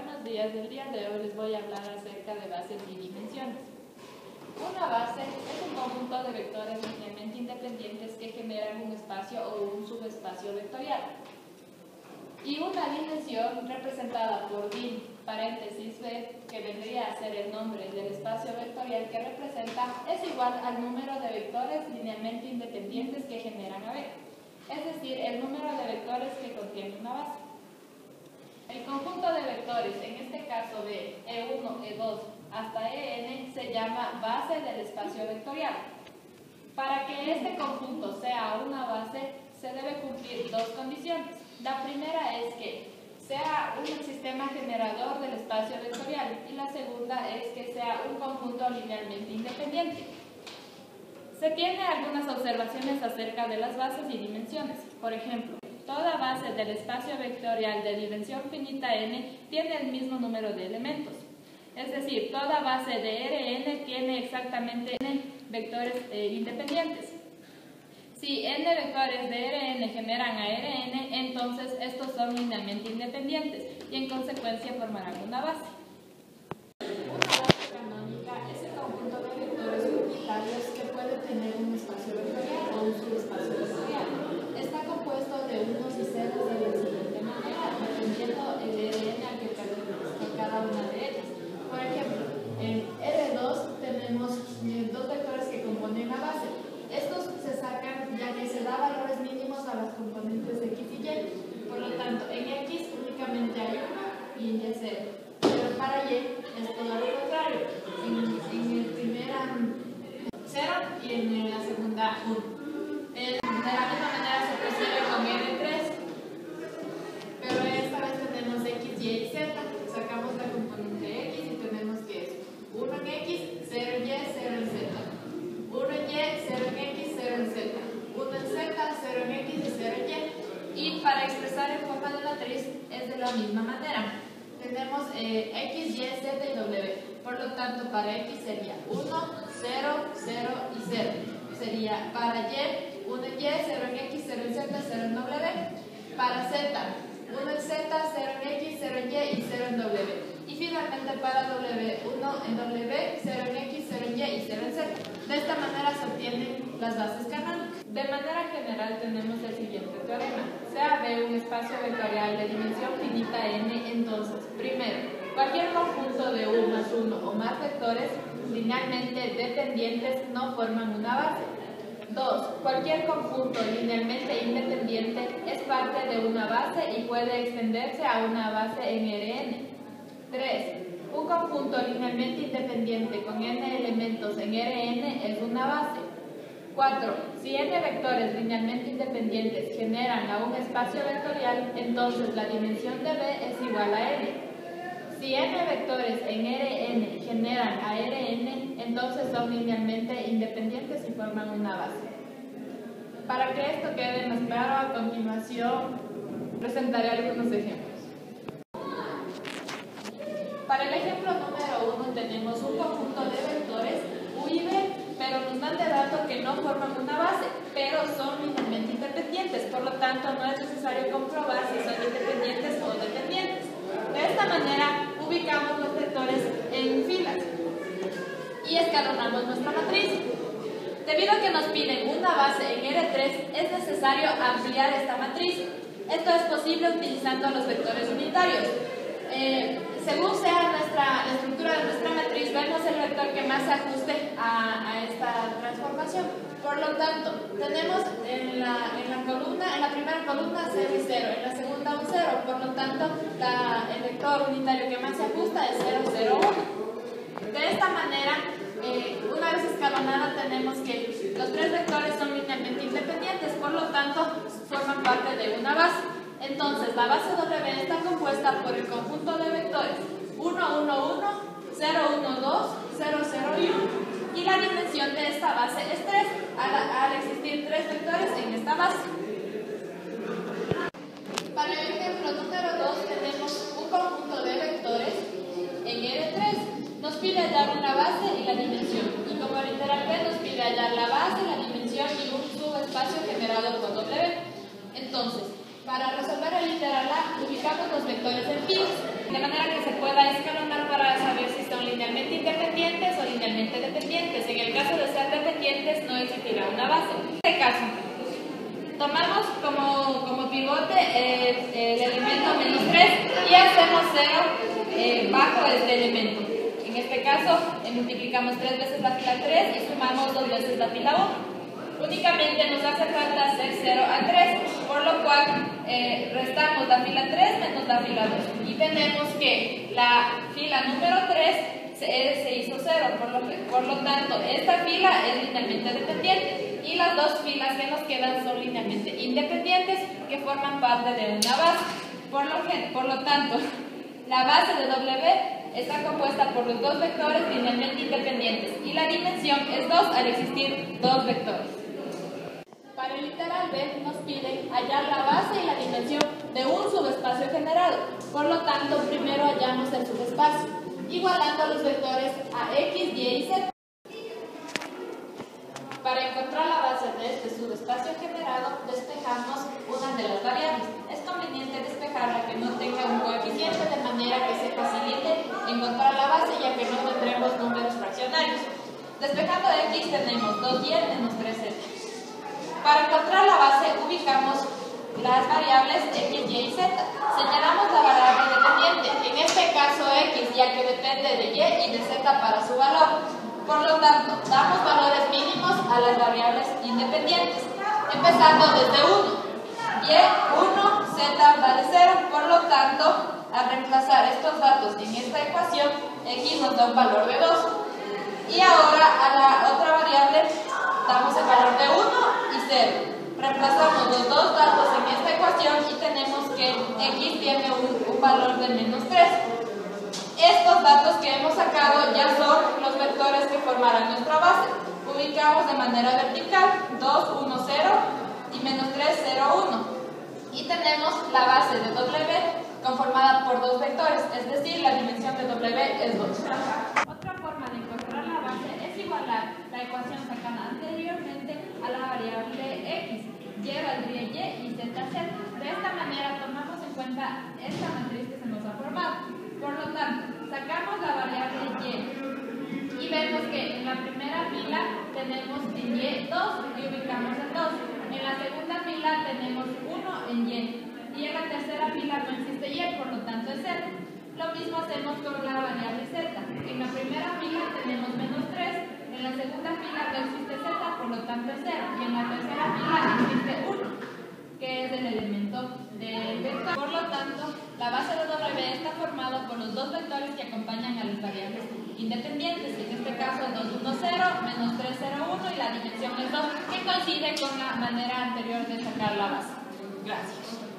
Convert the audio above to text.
Buenos días, del día de hoy les voy a hablar acerca de bases y dimensiones. Una base es un conjunto de vectores linealmente independientes que generan un espacio o un subespacio vectorial. Y una dimensión representada por din, paréntesis b, que vendría a ser el nombre del espacio vectorial que representa, es igual al número de vectores linealmente independientes que generan a B, es decir, el número de vectores que contiene una base. El conjunto de vectores, en este caso de E1, E2 hasta En, se llama base del espacio vectorial. Para que este conjunto sea una base, se debe cumplir dos condiciones. La primera es que sea un sistema generador del espacio vectorial y la segunda es que sea un conjunto linealmente independiente. Se tienen algunas observaciones acerca de las bases y dimensiones. Por ejemplo, toda base del espacio vectorial de dimensión finita n tiene el mismo número de elementos. Es decir, toda base de Rn tiene exactamente n vectores independientes. Si n vectores de Rn generan a Rn, entonces estos son linealmente independientes y en consecuencia formarán una base. Una base canónica es el conjunto de vectores unitarios que puede tener un espacio vectorial o un subespacio vectorial. Está compuesto de unos y ceros de la siguiente manera, dependiendo el Rn al que pertenezca cada una de ellas. Por ejemplo, en R2 tenemos dos vectores que componen la base. Estos se sacan ya que se da valores mínimos a las componentes de x y y. Por lo tanto, en x únicamente hay 1 y en y 0. Pero para y es todo lo contrario. En el primera 0 y en la segunda 1. De la misma manera se procede con R3. Pero esta vez tenemos x, y y z. Sacamos la componente x y tenemos que es 1 en x, 0 en y, 0 en z. 1 en y, 0 en x, 0 en z. 1 en z, 0 en x y 0 en y. Y para expresar en forma de matriz es de la misma manera. Tenemos x, y, z y w. Por lo tanto, para x sería 1, 0, 0 y 0. Sería para y, 1 en y, 0 en x, 0 en z, 0 en w. Para z, 1 en z, 0 en x, 0 en y y 0 en w. Y finalmente para w, 1 en w, 0 en x, 0 en y y 0 en z. De esta manera se obtienen las bases canónicas. De manera general tenemos el siguiente teorema. Sea B un espacio vectorial de dimensión finita n, entonces, primero, cualquier conjunto de u más 1 o más vectores linealmente dependientes no forman una base. 2. Cualquier conjunto linealmente independiente es parte de una base y puede extenderse a una base en Rn. 3. Un conjunto linealmente independiente con n elementos en Rn es una base. 4. Si n vectores linealmente independientes generan a un espacio vectorial, entonces la dimensión de B es igual a n. Si n vectores en Rn generan a Rn, entonces son linealmente independientes y forman una base. Para que esto quede más claro, a continuación presentaré algunos ejemplos. Para el ejemplo número 1 tenemos un conjunto de vectores u y b, pero nos dan de dato que no forman una base, pero son linealmente independientes, por lo tanto no es necesario comprobar si son independientes o dependientes. De esta manera ubicamos los vectores en filas y escalonamos nuestra matriz. Debido a que nos piden una base en R3, es necesario ampliar esta matriz. Esto es posible utilizando los vectores unitarios. Según sea la estructura de nuestra matriz, vemos el vector que más se ajuste a esta transformación. Por lo tanto, tenemos en la primera columna 0 y 0, en la segunda un 0. Por lo tanto, el vector unitario que más se ajusta es 0, 0, 1. De esta manera, una vez escalonada, tenemos que los tres vectores son linealmente independientes, por lo tanto, forman parte de una base. Entonces, la base W está compuesta por el conjunto de vectores 1, 1, 1, 0, 1, 2, 0, 0 y 1. Y la dimensión de esta base es 3, al existir tres vectores en esta base. Para el ejemplo número 2 tenemos un conjunto de vectores en R3. Nos pide hallar una base y la dimensión. Y como literal B nos pide hallar la base, la dimensión y un subespacio generado por W. Entonces, para resolver el literal A, ubicamos los vectores en filas. de manera que se pueda escalonar para saber si son linealmente independientes o linealmente dependientes. En el caso de ser dependientes no existirá una base. En este caso, tomamos como pivote el elemento -3 y hacemos 0 bajo este elemento. En este caso, multiplicamos 3 veces la fila 3 y sumamos 2 veces la fila 1. Únicamente nos hace falta hacer 0 a 3, por lo cual restamos la fila 3 menos la fila 2. Y tenemos que la fila número 3 se hizo 0, por lo tanto, esta fila es linealmente dependiente y las dos filas que nos quedan son linealmente independientes, que forman parte de una base. Por lo tanto, la base de W está compuesta por los dos vectores linealmente independientes y la dimensión es 2 al existir dos vectores. Para el literal B nos piden hallar la base y la dimensión de un subespacio generado. Por lo tanto, primero hallamos el subespacio, igualando los vectores a X, Y y Z. Para encontrar la base de este subespacio generado, despejamos una de las variables. Es conveniente despejarla que no tenga un coeficiente de manera que se facilite encontrar la base, ya que no tendremos números fraccionarios. Despejando X tenemos 2Y menos 3Z. Para encontrar la base ubicamos las variables X, Y y Z. Señalamos la variable dependiente, en este caso X, ya que depende de Y y de Z para su valor. Por lo tanto, damos valores mínimos a las variables independientes, empezando desde 1. Y 1, Z vale 0, por lo tanto, al reemplazar estos datos en esta ecuación, X nos da un valor de 2. Y ahora a la otra variable damos el valor de 1 y 0. Reemplazamos los dos datos en esta ecuación y tenemos que X tiene un valor de menos 3. Estos datos que hemos sacado ya son los vectores que formarán nuestra base. Ubicamos de manera vertical 2, 1, 0 y menos 3, 0, 1. Y tenemos la base de W conformada por dos vectores, es decir, la dimensión de W es 2. Otra forma de encontrar la base es igualar la ecuación sacada anteriormente a la variable X. Y valdría Y y Z, Z. De esta manera tomamos en cuenta esta matriz que se nos ha formado. Por lo tanto, sacamos la variable Y y vemos que en la primera fila tenemos en Y 2 y ubicamos el 2. En la segunda fila tenemos 1 en Y en la tercera fila no existe Y, por lo tanto es 0. Lo mismo hacemos con la variable Z. En la primera fila tenemos menos 3, en la segunda fila no existe Z, por lo tanto es 0. Y en la tercera fila existe 1, que es el elemento del vector. Por lo tanto, la base de W está formada por los dos vectores que acompañan a las variables independientes, en este caso 2, 1, 0, menos 3, 0, 1 y la dimensión es 2, que coincide con la manera anterior de sacar la base. Gracias.